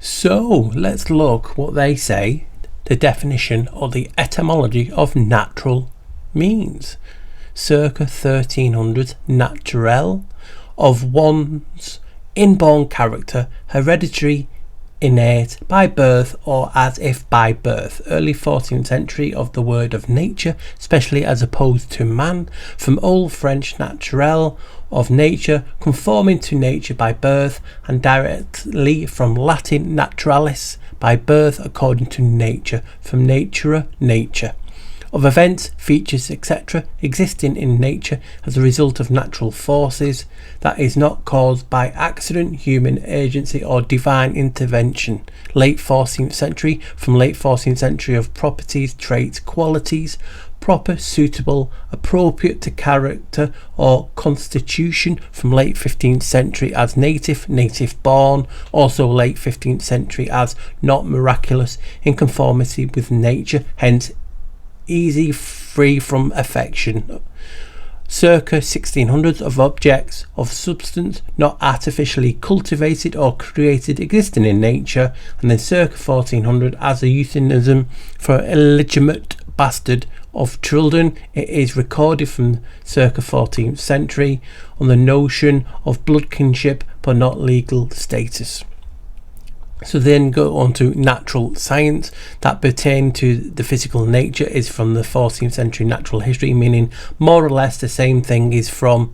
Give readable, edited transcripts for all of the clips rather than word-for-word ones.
So let's look what they say the definition or the etymology of natural means. Circa 1300, naturel, of one's inborn character, hereditary, innate, by birth or as if by birth. Early 14th century of the word of nature, especially as opposed to man, from Old French naturel, of nature, conforming to nature by birth, and directly from Latin naturalis, by birth according to nature, from natura, nature. Of events, features, etc. existing in nature as a result of natural forces, that is not caused by accident, human agency or divine intervention. Late 14th century, from late 14th century of properties, traits, qualities, proper, suitable, appropriate to character or constitution, from late 15th century as native, native born, also late 15th century as not miraculous, in conformity with nature, hence easy, free from affection. Circa 1600s, of objects of substance not artificially cultivated or created, existing in nature, and then circa 1400 as a euphemism for illegitimate bastard of children. It is recorded from circa 14th century on the notion of blood kinship but not legal status. So then go on to natural science that pertain to the physical nature is from the 14th century natural history, meaning more or less the same thing is from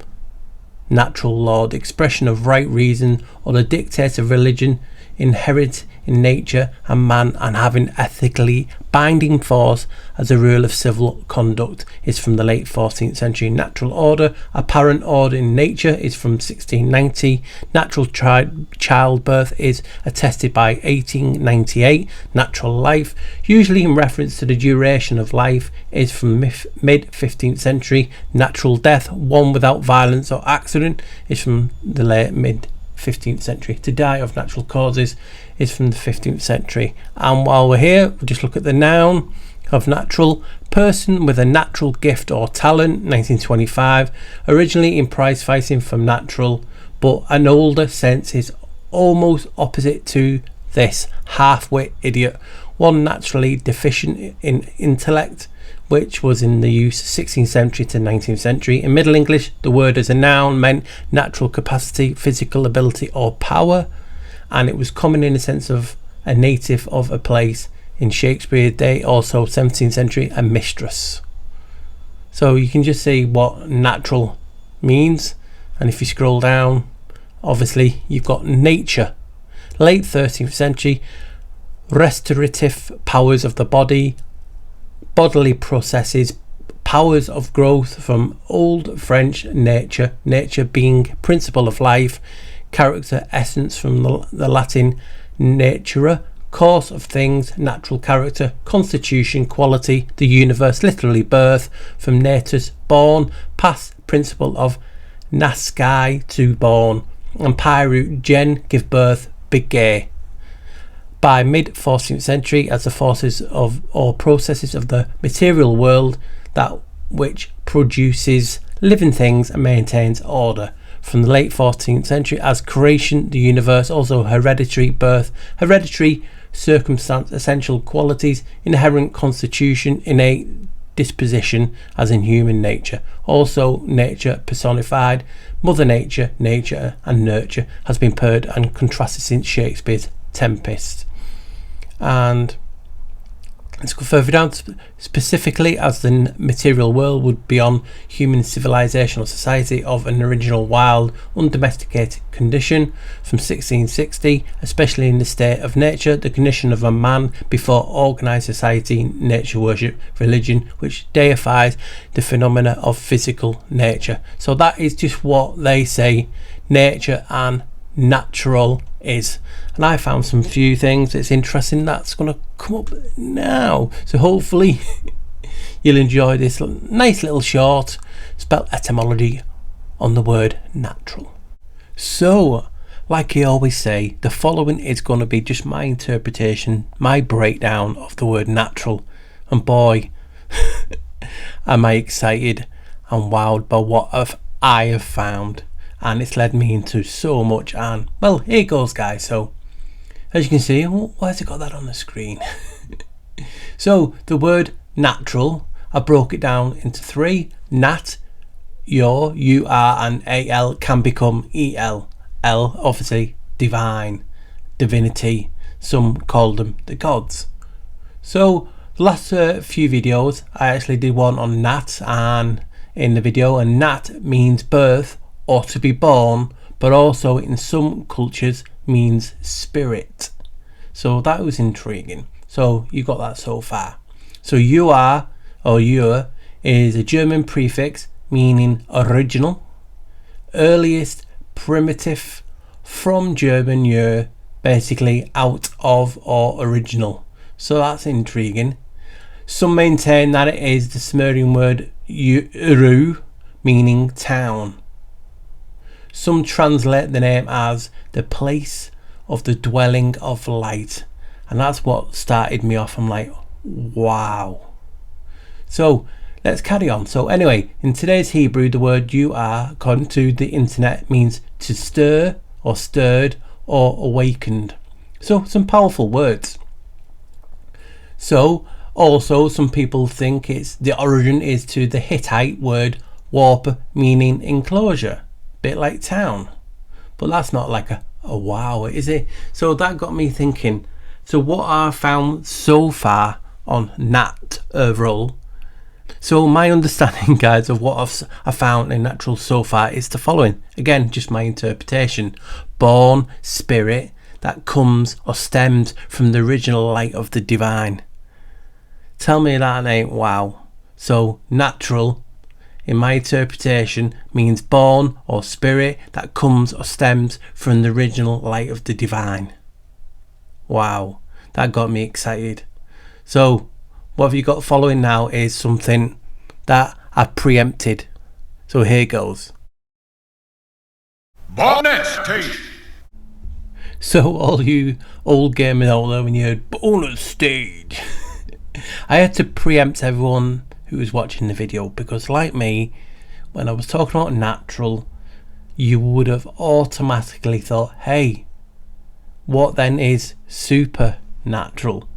natural law, the expression of right reason or the dictates of religion, inherent in nature and man and having ethically binding force as a rule of civil conduct is from the late 14th century. Natural order, apparent order in nature is from 1690. Natural childbirth is attested by 1898. Natural life, usually in reference to the duration of life, is from mid 15th century. Natural death, one without violence or accident, is from the late mid 15th century. To die of natural causes is from the 15th century. And while we're here, we'll just look at the noun of natural. Person with a natural gift or talent, 1925. Originally in prize fighting from natural, but an older sense is almost opposite to this. Half-wit idiot. One naturally deficient in intellect, which was in the use 16th century to 19th century. In Middle English, the word as a noun meant natural capacity, physical ability or power, and it was common in the sense of a native of a place. In Shakespeare's day, also 17th century, a mistress. So you can just see what natural means, and if you scroll down, obviously you've got nature. Late 13th century, restorative powers of the body, bodily processes, powers of growth from Old French nature, nature being principle of life, character, essence from the Latin natura, course of things, natural character, constitution, quality, the universe, literally birth, from natus, born, past principle of nasci, to born, and pyru, gen, give birth, beget. By mid 14th century, as the forces of or processes of the material world, that which produces living things and maintains order. From the late 14th century as creation, the universe, also hereditary birth, hereditary circumstance, essential qualities, inherent constitution, innate disposition, as in human nature. Also nature personified, mother nature, nature and nurture has been paired and contrasted since Shakespeare's Tempest. And let's go further down, specifically as the material world would be on human civilization or society of an original wild undomesticated condition from 1660, especially in the state of nature, the condition of a man before organized society, nature worship, religion, which deifies the phenomena of physical nature. So that is just what they say nature and natural is, and I found some few things it's interesting that's going to come up now, so hopefully you'll enjoy this nice little short spell etymology on the word natural. So like I always say, the following is going to be just my interpretation, my breakdown of the word natural, and boy am I excited and wowed by what I have found, and it's led me into so much. And well, here goes guys. So As you can see, why has it got that on the screen? So the word natural, I broke it down into three. Nat, your, UR and AL can become EL. L, obviously divine, divinity. Some call them the gods. So the last few videos I actually did one on nat, and in the video, and nat means birth or to be born, but also in some cultures means spirit. So that was intriguing. So you got that so far. So you are, or your, is a German prefix meaning original, earliest, primitive, from German ur, basically out of or original. So that's intriguing. Some maintain that it is the Sumerian word uru, meaning town. Some translate the name as the place of the dwelling of light, and that's what started me off. I'm like, wow. So let's carry on. So anyway, in today's Hebrew, the word you are, according to the internet, means to stir or stirred or awakened. So some powerful words. So also some people think it's the origin is to the Hittite word warp, meaning enclosure, bit like town. But that's not like a wow, is it? So that got me thinking. So what I found so far on nat overall. So my understanding, guys, of what I found in natural so far is the following. Again, just my interpretation. Born, spirit, that comes or stems from the original light of the divine. Tell me that ain't wow. So natural, in my interpretation, means born or spirit that comes or stems from the original light of the divine. Wow, that got me excited. So what have you got following now is something that I preempted. So here goes. Bonus stage. So all you old gamers out there, when you heard bonus stage, I had to preempt everyone who was watching the video, because like me, when I was talking about natural, you would have automatically thought, hey, what then is supernatural?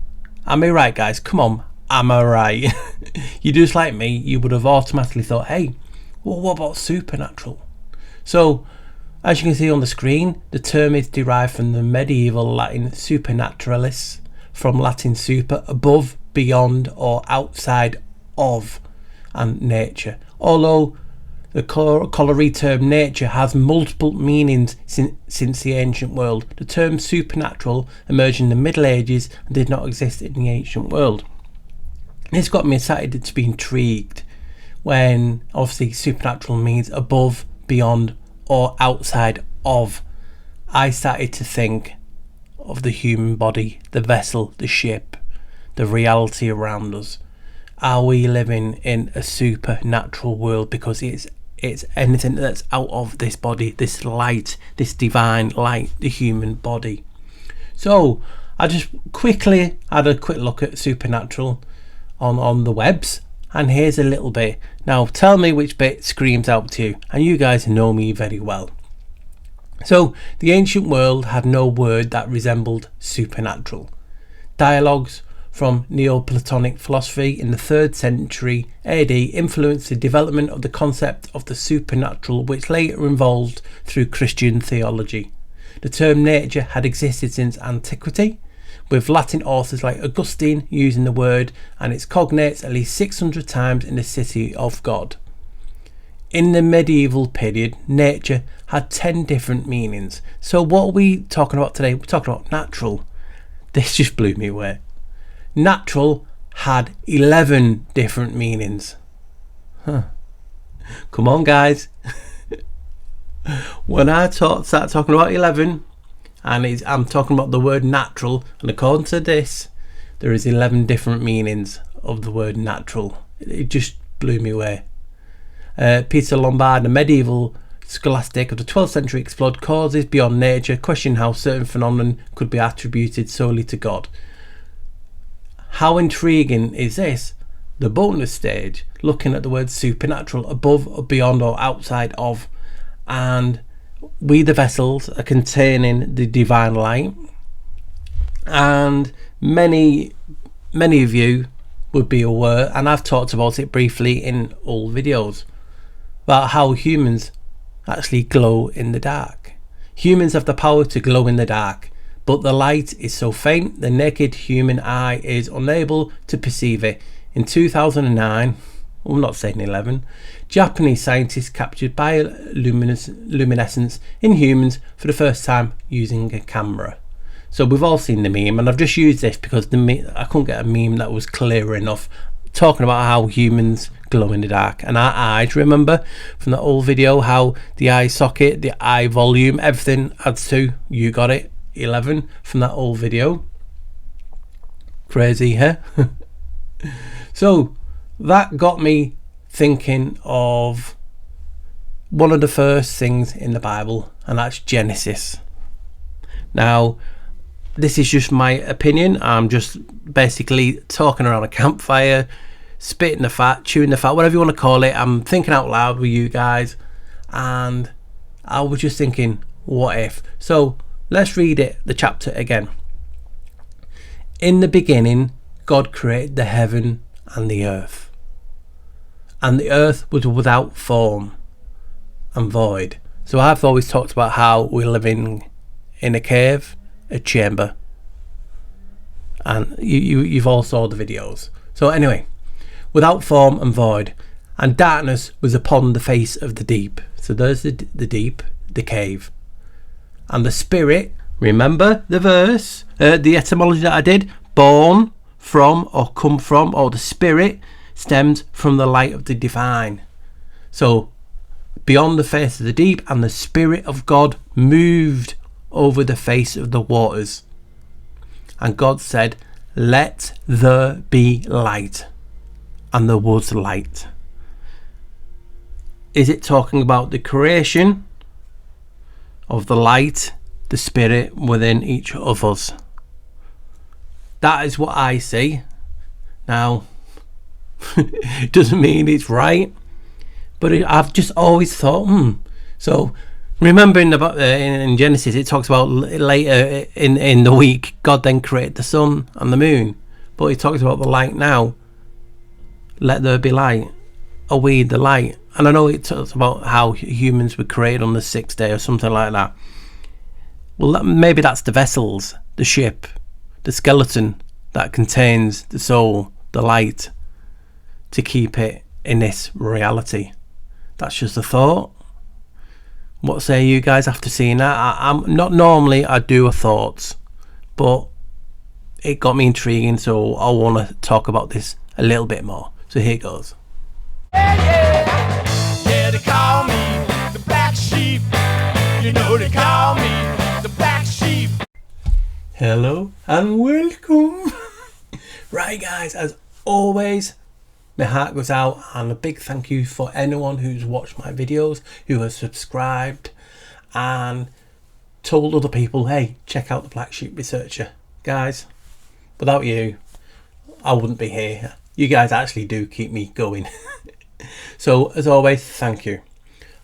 Am I right, guys? Come on, am I right? You just like me, you would have automatically thought, hey, well, what about supernatural? So as you can see on the screen, the term is derived from the medieval Latin supernaturalis, from Latin super, above, beyond or outside of, and nature. Although the corollary term nature has multiple meanings since the ancient world, the term supernatural emerged in the Middle Ages and did not exist in the ancient world. This got me excited to be intrigued when obviously supernatural means above, beyond or outside of. I started to think of the human body, the vessel, the ship, the reality around us. Are we living in a supernatural world because it's anything that's out of this body, this light, this divine light, the human body? So I just quickly had a quick look at supernatural on the webs, and here's a little bit. Now tell me which bit screams out to you, and you guys know me very well. So the ancient world had no word that resembled supernatural. Dialogues from Neoplatonic philosophy in the 3rd century AD influenced the development of the concept of the supernatural, which later evolved through Christian theology. The term nature had existed since antiquity, with Latin authors like Augustine using the word and its cognates at least 600 times in the city of God. In the medieval period, nature had 10 different meanings. So what are we talking about today? We're talking about natural. This just blew me away. Natural had 11 different meanings. Come on, guys. When I start talking about 11, and I'm talking about the word natural, and according to this, there is 11 different meanings of the word natural. It just blew me away. Peter Lombard, a medieval scholastic of the 12th century, explored causes beyond nature, questioning how certain phenomena could be attributed solely to God. How intriguing is this? The bonus stage, looking at the word supernatural, above or beyond or outside of, and we the vessels are containing the divine light. And many of you would be aware, and I've talked about it briefly in all videos, about how humans actually glow in the dark. Humans have the power to glow in the dark, but the light is so faint the naked human eye is unable to perceive it. In 2009, I'm not saying 11, Japanese scientists captured bioluminescence in humans for the first time using a camera. So we've all seen the meme, and I've just used this because I couldn't get a meme that was clear enough talking about how humans glow in the dark. And our eyes, remember from that old video, how the eye socket, the eye volume, everything adds to, you got it, 11 from that old video. Crazy, huh? So that got me thinking of one of the first things in the Bible, and that's Genesis. Now, this is just my opinion. I'm just basically talking around a campfire, spitting the fat, chewing the fat, whatever you want to call it. I'm thinking out loud with you guys, and I was just thinking, what if? So let's read it, the chapter again. In the beginning, God created the heaven and the earth was without form and void. So I've always talked about how we're living in a cave, a chamber, and you've all saw the videos. So anyway, without form and void, and darkness was upon the face of the deep. So there's the deep, the cave, and the spirit, remember the verse, the etymology that I did, born from or come from, or the spirit stems from the light of the divine. So beyond the face of the deep, and the spirit of God moved over the face of the waters. And God said, let there be light. And there was light. Is it talking about the creation of the light, the spirit within each of us? That is what I see. Now, it doesn't mean it's right, but I've just always thought, So remember in Genesis, it talks about later in the week, God then created the sun and the moon. But he talks about the light now. Let there be light. Are we the light? And I know it talks about how humans were created on the sixth day or something like that. Well, maybe that's the vessels, the ship, the skeleton that contains the soul, the light, to keep it in this reality. That's just a thought. What say you guys after seeing that? I'm not normally I do a thoughts, but it got me intriguing, so I want to talk about this a little bit more. So here it goes. Yeah, they call me the black sheep. You know they call me the black sheep. Hello and welcome. Right guys, as always, my heart goes out, and a big thank you for anyone who's watched my videos, who has subscribed and told other people, hey, check out the Black Sheep Researcher. Guys, without you, I wouldn't be here. You guys actually do keep me going. So as always, thank you.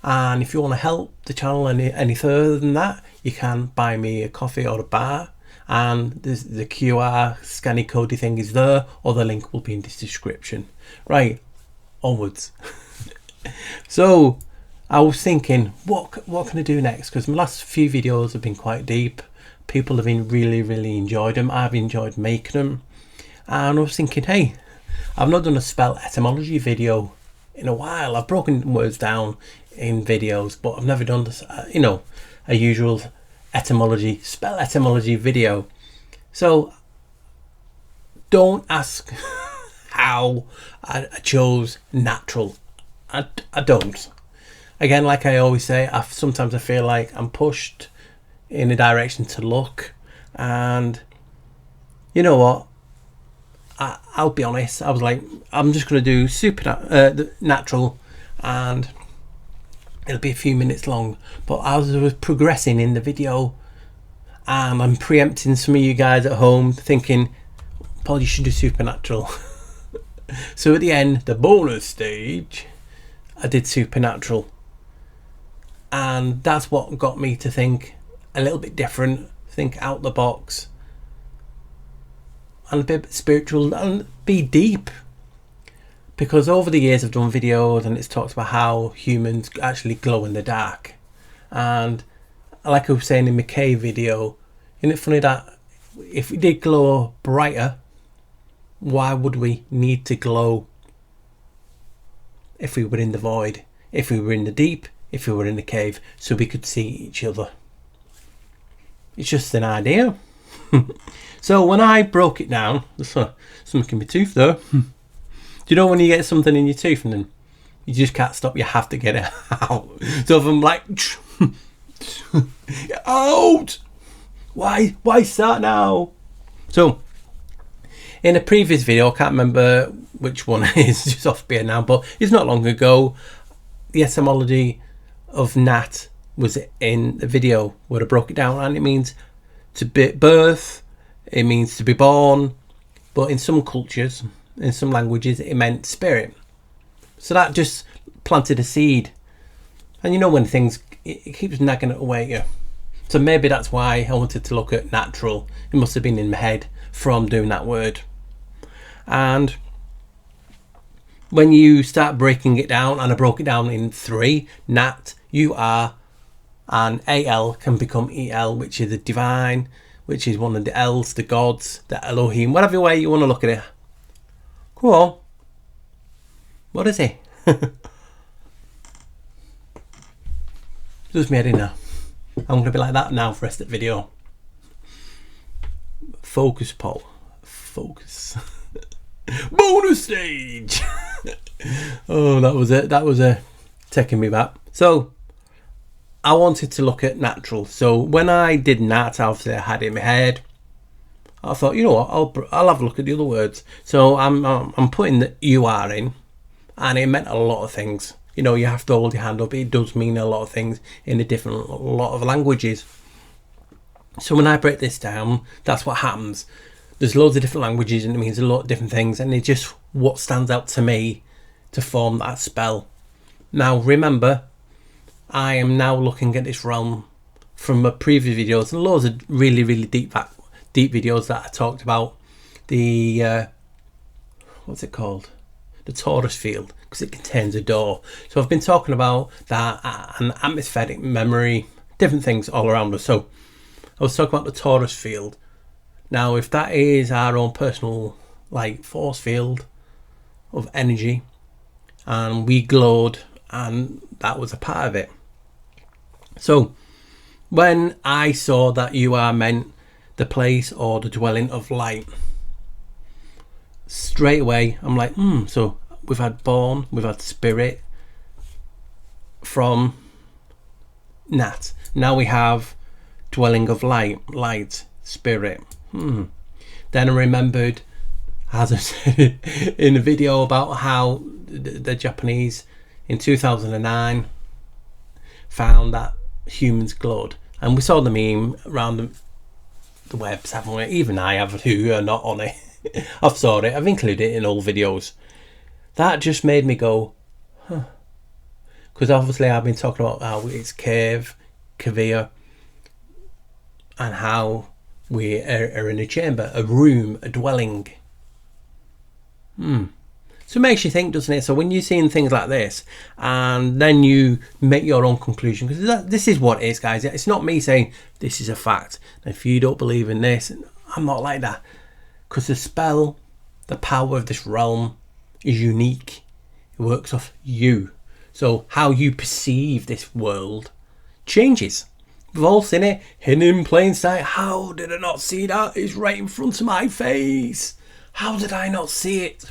And if you want to help the channel any further than that, you can buy me a coffee or a bar, and there's the QR scanny codey thing is there, or the link will be in this description. Right, onwards. So I was thinking, what can I do next? Because my last few videos have been quite deep. People have been really enjoyed them. I've enjoyed making them, and I was thinking, hey, I've not done a spell etymology video in a while. I've broken words down in videos, but I've never done this, a usual spell etymology video. So don't ask how I chose natural. I don't. Again, like I always say, sometimes I feel like I'm pushed in a direction to look, and you know what, I'll be honest, I was like, I'm just going to do natural, and it'll be a few minutes long. But as I was progressing in the video, and I'm preempting some of you guys at home thinking, Paul, you should do supernatural. So at the end, the bonus stage, I did supernatural, and that's what got me to think a little bit different, think out the box, and a bit spiritual and be deep. Because over the years I've done videos and it's talked about how humans actually glow in the dark. And like I was saying in my cave video, isn't it funny that if we did glow brighter, why would we need to glow if we were in the void, if we were in the deep, if we were in the cave, so we could see each other? It's just an idea. So when I broke it down, there's something in my tooth though. Do you know when you get something in your tooth and then you just can't stop, you have to get it out? So if I'm like, get out! Why start now? So in a previous video, I can't remember which one it is, just off beer now, but it's not long ago, the etymology of nat was in the video where I broke it down, and it means to be birth, it means to be born, but in some cultures, in some languages, it meant spirit. So that just planted a seed. And you know when things, it keeps nagging it away at you. So maybe that's why I wanted to look at natural. It must have been in my head from doing that word. And when you start breaking it down, and I broke it down in 3, nat, you are, and al can become el, which is the divine, which is one of the els, the gods, the Elohim, whatever way you want to look at it. Go on. What is it? Just made it now. I'm going to be like that now for the rest of the video. Focus, Paul. Focus. Bonus stage! Oh, that was it. That was taking me back. So, I wanted to look at natural. So, when I did nat, obviously I had it in my head. I thought, you know what, I'll have a look at the other words. So I'm putting the UR in, and it meant a lot of things. You know, you have to hold your hand up. It does mean a lot of things in a lot of languages. So when I break this down, that's what happens. There's loads of different languages, and it means a lot of different things, and it's just what stands out to me to form that spell. Now remember, I am now looking at this realm from my previous videos, and loads of really deep videos that I talked about the what's it called, the torus field, because it contains a door. So I've been talking about that and atmospheric memory, different things all around us. So I was talking about the torus field. Now if that is our own personal like force field of energy, and we glowed, and that was a part of it. So when I saw that you are meant the place or the dwelling of light, straight away I'm like, so we've had born, we've had spirit from nat, now we have dwelling of light, spirit. Then I remembered, as I said in a video, about how the Japanese in 2009 found that humans glowed, and we saw the meme around the webs, haven't we? Even I have, who are not on it. I've saw it, I've included it in all videos. That just made me go, huh. Because obviously I've been talking about how it's cavea, and how we are in a chamber, a room, a dwelling. So it makes you think, doesn't it? So when you're seeing things like this, and then you make your own conclusion, because this is what it is, guys. It's not me saying this is a fact. If you don't believe in this, I'm not like that. Because the spell, the power of this realm is unique. It works off you. So how you perceive this world changes. We've all seen it, hidden in plain sight. How did I not see that? It's right in front of my face. How did I not see it?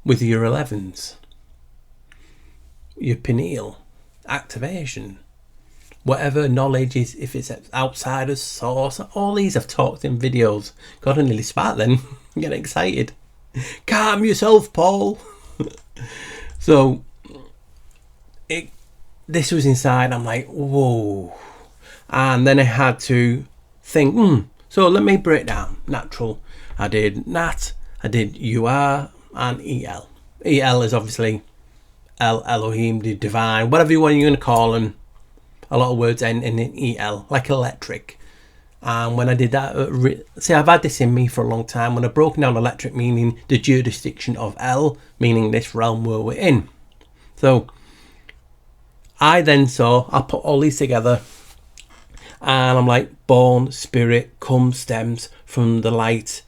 With your 11s, your pineal activation, whatever knowledge is, if it's outside of source, all these I've talked in videos. God, I nearly spat then. Get excited. Calm yourself, Paul. So this was inside. I'm like, whoa. And then I had to think, so let me break down. Natural. I did nat, I did UR, and EL. EL is obviously Elohim, the divine, whatever you want, you're going to call them. A lot of words end in EL, like electric. And when I did that, see, I've had this in me for a long time. When I've broken down electric, meaning the jurisdiction of El, meaning this realm where we're in. So I put all these together, and I'm like, born, spirit, comes, stems from the light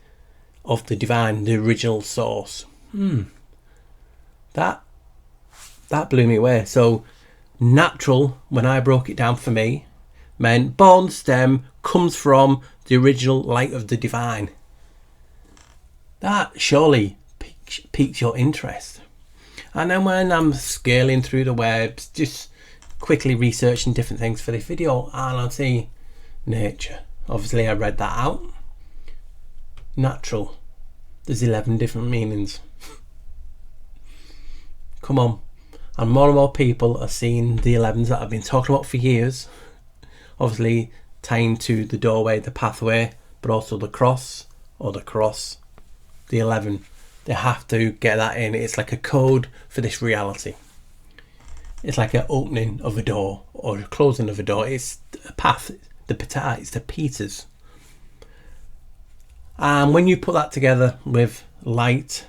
of the divine, the original source. That blew me away. So natural, when I broke it down for me, meant born, stem, comes from the original light of the divine. That surely piques your interest. And then when I'm scaling through the webs, just quickly researching different things for this video, and I'll see nature. Obviously I read that out. Natural. There's 11 different meanings. Come on. And more people are seeing the 11s that I've been talking about for years. Obviously tying to the doorway, the pathway, but also the cross, the 11. They have to get that in. It's like a code for this reality. It's like an opening of a door or a closing of a door. It's a path, it's the Peters. And when you put that together with light,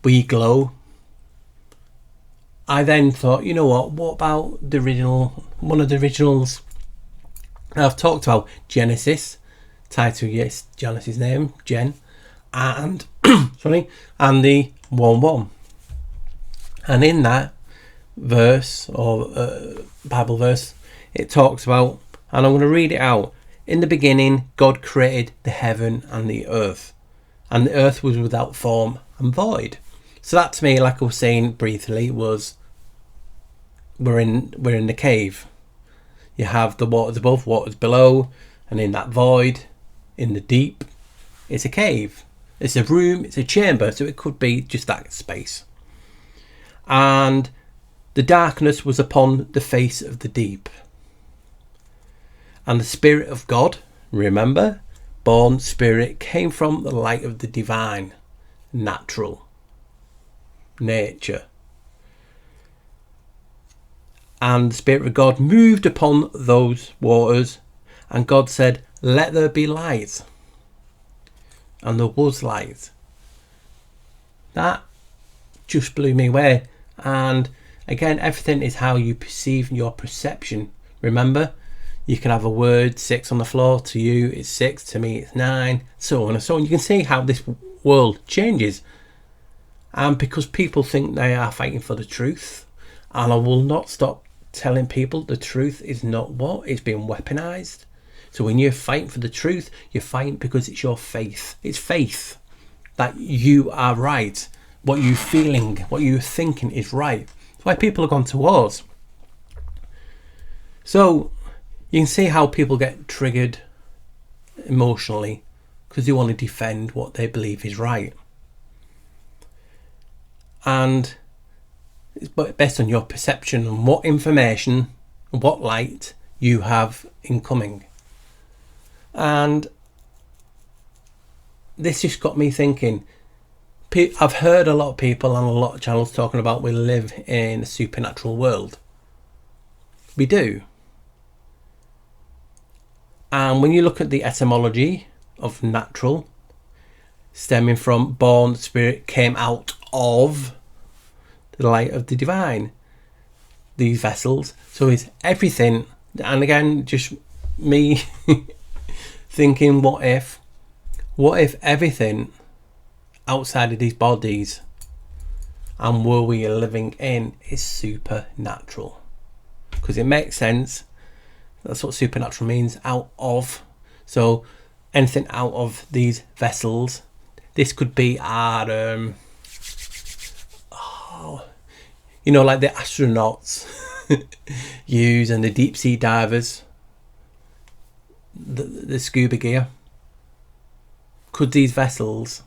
we glow. I then thought, you know what about the original, one of the originals I've talked about, Genesis, tied to, yes, Janice's name, Jen, and and the 1-1. And in that verse, or Bible verse, it talks about, and I'm going to read it out. In the beginning, God created the heaven and the earth was without form and void. So that to me, like I was saying briefly, was we're in the cave. You have the waters above, waters below, and in that void, in the deep, it's a cave. It's a room, it's a chamber, so it could be just that space. And the darkness was upon the face of the deep. And the Spirit of God, remember, born spirit, came from the light of the divine, natural, nature. And the Spirit of God moved upon those waters, and God said, let there be light. And there was light. That just blew me away. And again, everything is how you perceive your perception. Remember, you can have a word, 6 on the floor, to you it's 6, to me it's 9, so on and so on. You can see how this world changes. And because people think they are fighting for the truth, and I will not stop telling people the truth is not what is being weaponized. So when you're fighting for the truth, you're fighting because it's your faith. It's faith that you are right. What you're feeling, what you're thinking is right. That's why people have gone to wars. So you can see how people get triggered emotionally because they want to defend what they believe is right. And it's based on your perception and what information, what light you have incoming. And this just got me thinking. I've heard a lot of people on a lot of channels talking about we live in a supernatural world. We do. And when you look at the etymology of natural, stemming from born, spirit came out of the light of the divine, these vessels. So it's everything. And again, just me thinking, what if everything outside of these bodies and where we are living in is supernatural? Because it makes sense. That's what supernatural means, out of. So anything out of these vessels. This could be our like the astronauts use, and the deep sea divers, the scuba gear. Could these vessels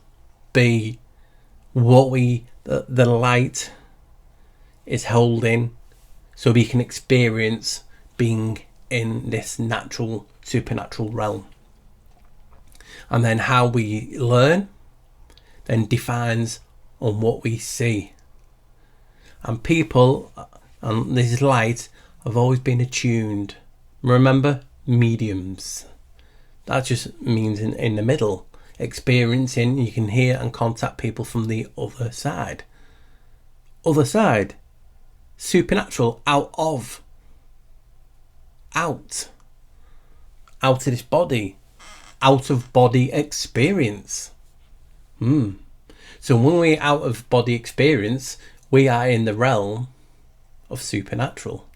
be what the light is holding, so we can experience being in this natural, supernatural realm? And then how we learn then defines on what we see. And people, and this light, have always been attuned. Remember, mediums. That just means in the middle, experiencing, you can hear and contact people from the other side. Other side, supernatural, out of this body, out of body experience. So when we're out of body experience, we are in the realm of supernatural.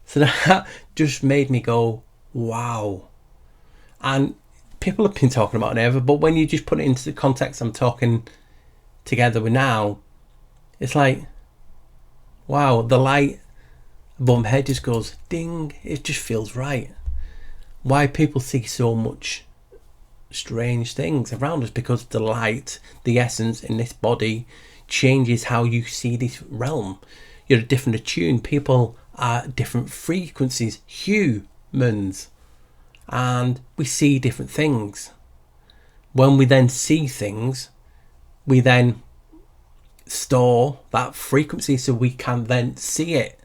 So that just made me go, wow. And people have been talking about it ever, but when you just put it into the context I'm talking together with now, it's like, wow, the light above my head just goes ding. It just feels right. Why people see so much strange things around us, because the light, the essence in this body, changes how you see this realm. You're different attuned. People are different frequencies, humans, and we see different things. When we then see things, we then store that frequency so we can then see it.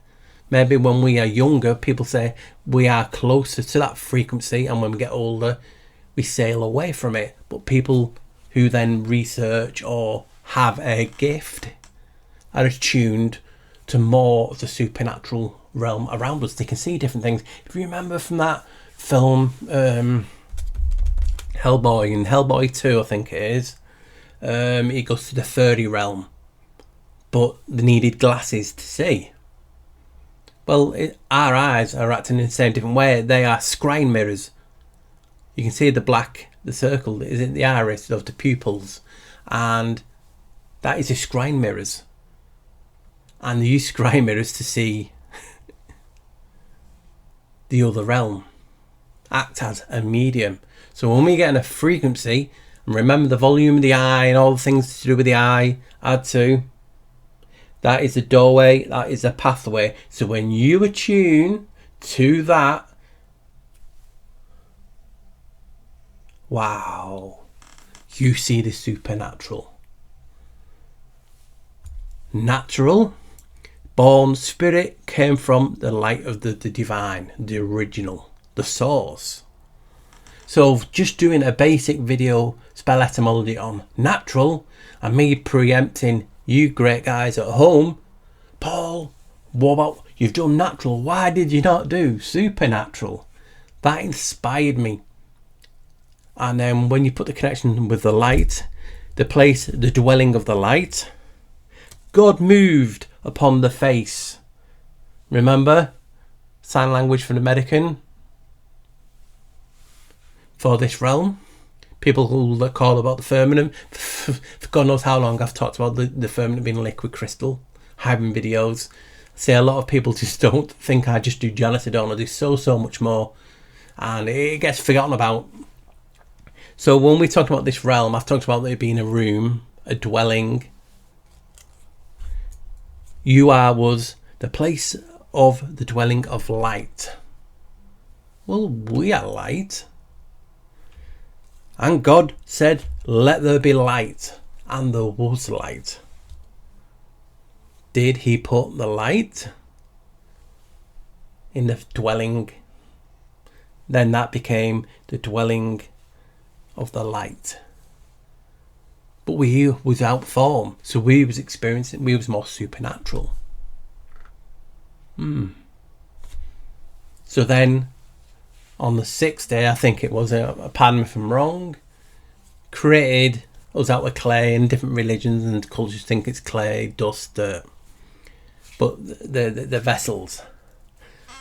Maybe when we are younger, people say we are closer to that frequency, and when we get older, we sail away from it. But people who then research or have a gift are attuned to more of the supernatural realm around us. They can see different things. If you remember from that film, Hellboy, in Hellboy 2, I think it is, he goes to the fairy realm, but they needed glasses to see. Well, our eyes are acting in the same different way. They are screen mirrors. You can see the black, the circle is in the iris of the pupils, and that is the screen mirrors. And they use screen mirrors to see the other realm, act as a medium. So when we get in a frequency, and remember the volume of the eye and all the things to do with the eye, add to, that is the doorway, that is the pathway. So when you attune to that, wow, you see the supernatural. Natural, born spirit, came from the light of the divine, the original, the source. So just doing a basic video spell etymology on natural, and me preempting you great guys at home, Paul, what about, you've done natural, why did you not do supernatural? That inspired me. And then when you put the connection with the light, the place, the dwelling of the light, God moved upon the face. Remember? Sign language for the American. For this realm. People who call about the firmament. For God knows how long I've talked about the firmament being liquid crystal. Having videos. See, a lot of people just don't think I just do Janus. I don't. I do so much more. And it gets forgotten about. So when we talk about this realm, I've talked about it being a room, a dwelling. You was the place of the dwelling of light. Well, we are light. And God said, let there be light. And there was light. Did he put the light in the dwelling? Then that became the dwelling of the light. But we was out form, so we was experiencing, we was more supernatural. So then on the 6th day, I think it was, pardon me if I'm wrong, created us out of clay, and different religions and cultures think it's clay, dust, dirt. But the vessels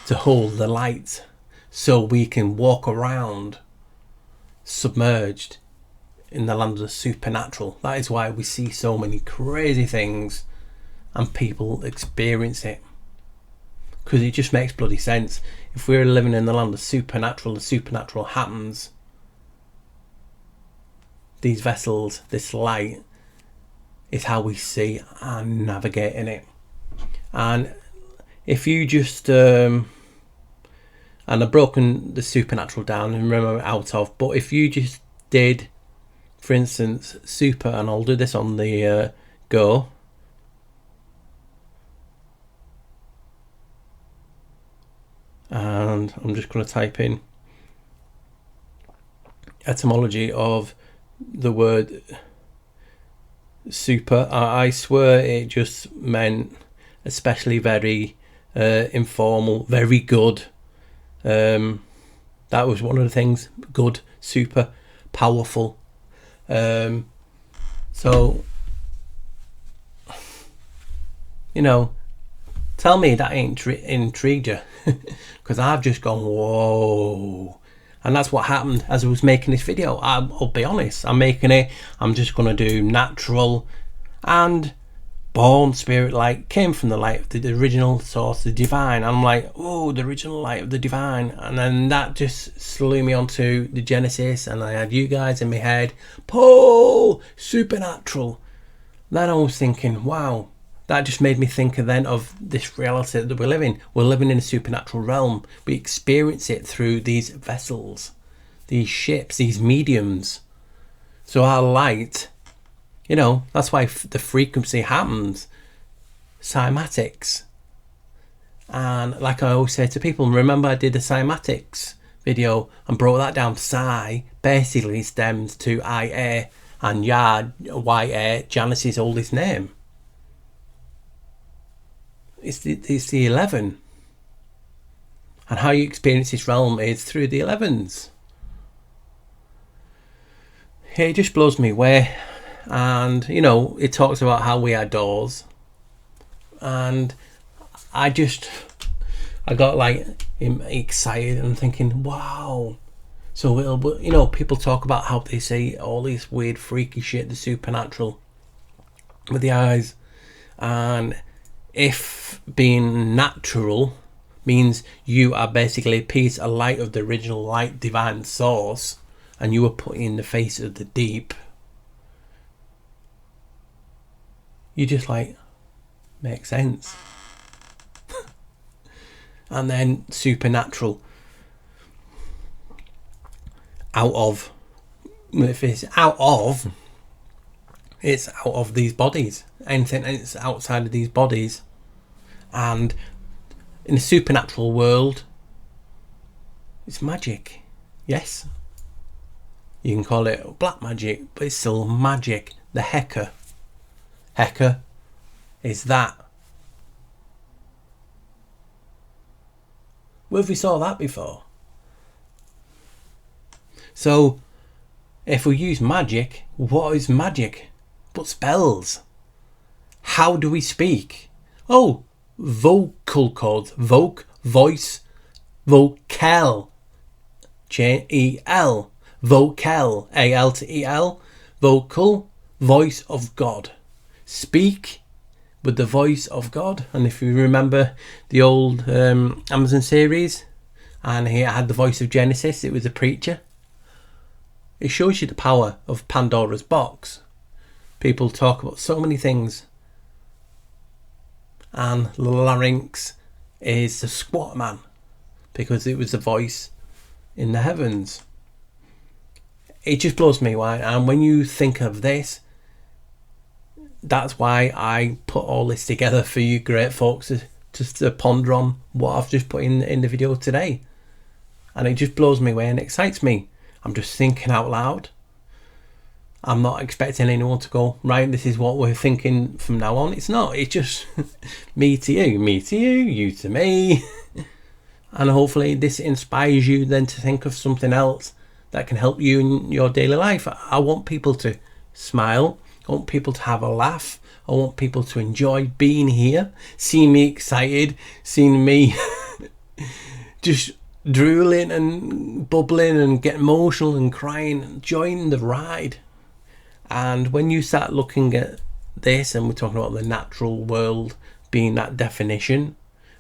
to hold the light, so we can walk around submerged in the land of the supernatural. That is why we see so many crazy things and people experience it, because it just makes bloody sense. If we're living in the land of supernatural, the supernatural happens. These vessels, this light, is how we see and navigate in it. And if you just and I've broken the supernatural down and remember out of, but if you just did, for instance, super, and I'll do this on the go. And I'm just going to type in etymology of the word super. I swear it just meant especially very informal, very good. That was one of the things. Good, super, powerful. So, you know, tell me that ain't intrigued you, because I've just gone whoa. And that's what happened as I was making this video. I'll be honest, I'm making it, I'm just going to do natural and born spirit light, came from the light of the original source, the divine. I'm like, oh, the original light of the divine. And then that just slew me onto the Genesis, and I had you guys in my head, Paul, supernatural. Then I was thinking, wow, that just made me think then of this reality that we're living. We're living in a supernatural realm. We experience it through these vessels, these ships, these mediums. So our light, you know, that's why the frequency happens. Cymatics. And like I always say to people, remember I did a cymatics video and broke that down. Psi basically stems to I-A, and Yah, Y-A, Janice's oldest name. It's the 11. And how you experience this realm is through the 11s. It just blows me away. And, you know, it talks about how we are doors. And I got like excited and thinking, wow. So, you know, people talk about how they say all this weird, freaky shit, the supernatural with the eyes. And if being natural means you are basically a piece of light of the original light divine source, and you were put in the face of the deep, you just like, makes sense. And then supernatural, it's out of these bodies. Anything that's outside of these bodies. And in the supernatural world, it's magic. Yes, you can call it black magic, but it's still magic. The Heka is that. Where have we saw that before? So if we use magic, what is magic but spells? How do we speak? Oh, vocal cords, voice, vocal, J-E-L, vocal, A-L-T-E-L, vocal, voice of God. Speak with the voice of God. And if you remember the old Amazon series, and he had the voice of Genesis, it was a preacher. It shows you the power of Pandora's box. People talk about so many things. And larynx is the squat man, because it was the voice in the heavens. It just blows me away. And when you think of this, that's why I put all this together for you great folks to ponder on what I've just put in the video today. And it just blows me away and excites me. I'm just thinking out loud. I'm not expecting anyone to go, right, this is what we're thinking from now on. It's not. It's just me to you, you to me. And hopefully this inspires you then to think of something else that can help you in your daily life. I want people to smile. I want people to have a laugh. I want people to enjoy being here, seeing me excited, seeing me just drooling and bubbling and get emotional and crying, enjoying the ride. And when you start looking at this, and we're talking about the natural world being that definition,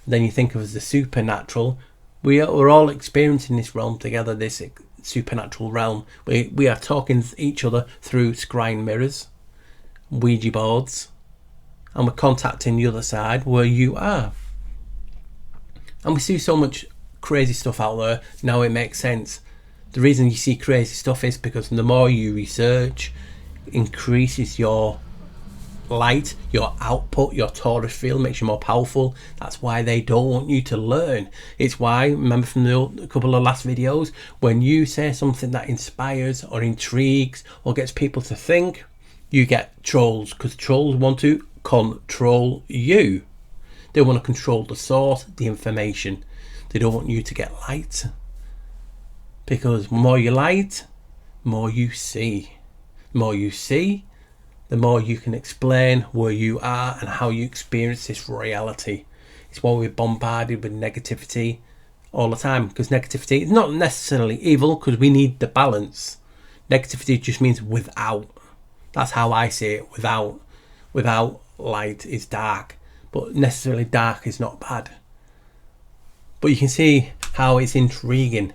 then you think of as the supernatural. We're all experiencing this realm together, this supernatural realm. We are talking to each other through scrying mirrors, Ouija boards, and we're contacting the other side where you are. And we see so much crazy stuff out there. Now it makes sense. The reason you see crazy stuff is because the more you research, increases your light, your output, your torus field makes you more powerful. That's why they don't want you to learn. It's why, remember from a couple of last videos, when you say something that inspires or intrigues or gets people to think, you get trolls, because trolls want to control you. They want to control the source, the information. They don't want you to get light, because the more you light, the more you see. The more you see, the more you can explain where you are and how you experience this reality. It's why we're bombarded with negativity all the time, because negativity is not necessarily evil, because we need the balance. Negativity just means without. That's how I see it. Without light is dark, but necessarily dark is not bad. But you can see how it's intriguing.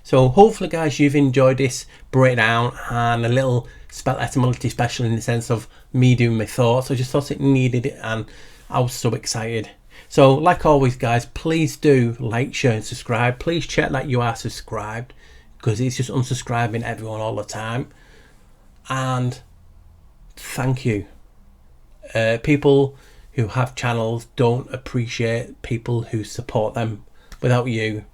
So hopefully, guys, you've enjoyed this breakdown and a little spell etymology special in the sense of me doing my thoughts. I just thought it needed it, and I was so excited. So like always, guys, please do like, share and subscribe. Please check that you are subscribed, because it's just unsubscribing everyone all the time. And thank you. People who have channels don't appreciate people who support them. Without you,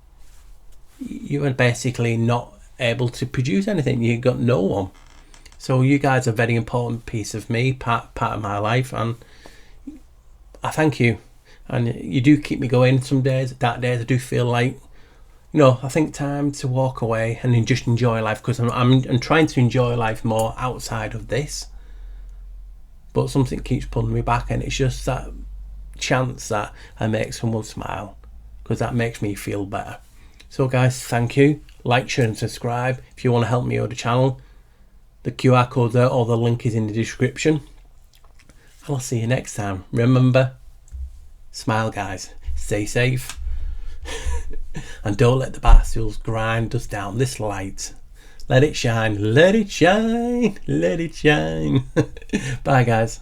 you are basically not able to produce anything. You got no one. So you guys are a very important piece of me, part of my life, and I thank you. And you do keep me going. Some days, dark days, I do feel like, I think time to walk away and just enjoy life, because I'm trying to enjoy life more outside of this. But something keeps pulling me back, and it's just that chance that I make someone smile, because that makes me feel better. So guys, thank you. Like, share and subscribe. If you want to help me or the channel, the QR code there or the link is in the description. And I'll see you next time. Remember, smile, guys. Stay safe. And don't let the bastards grind us down this light. Let it shine. Let it shine. Let it shine. Bye, guys.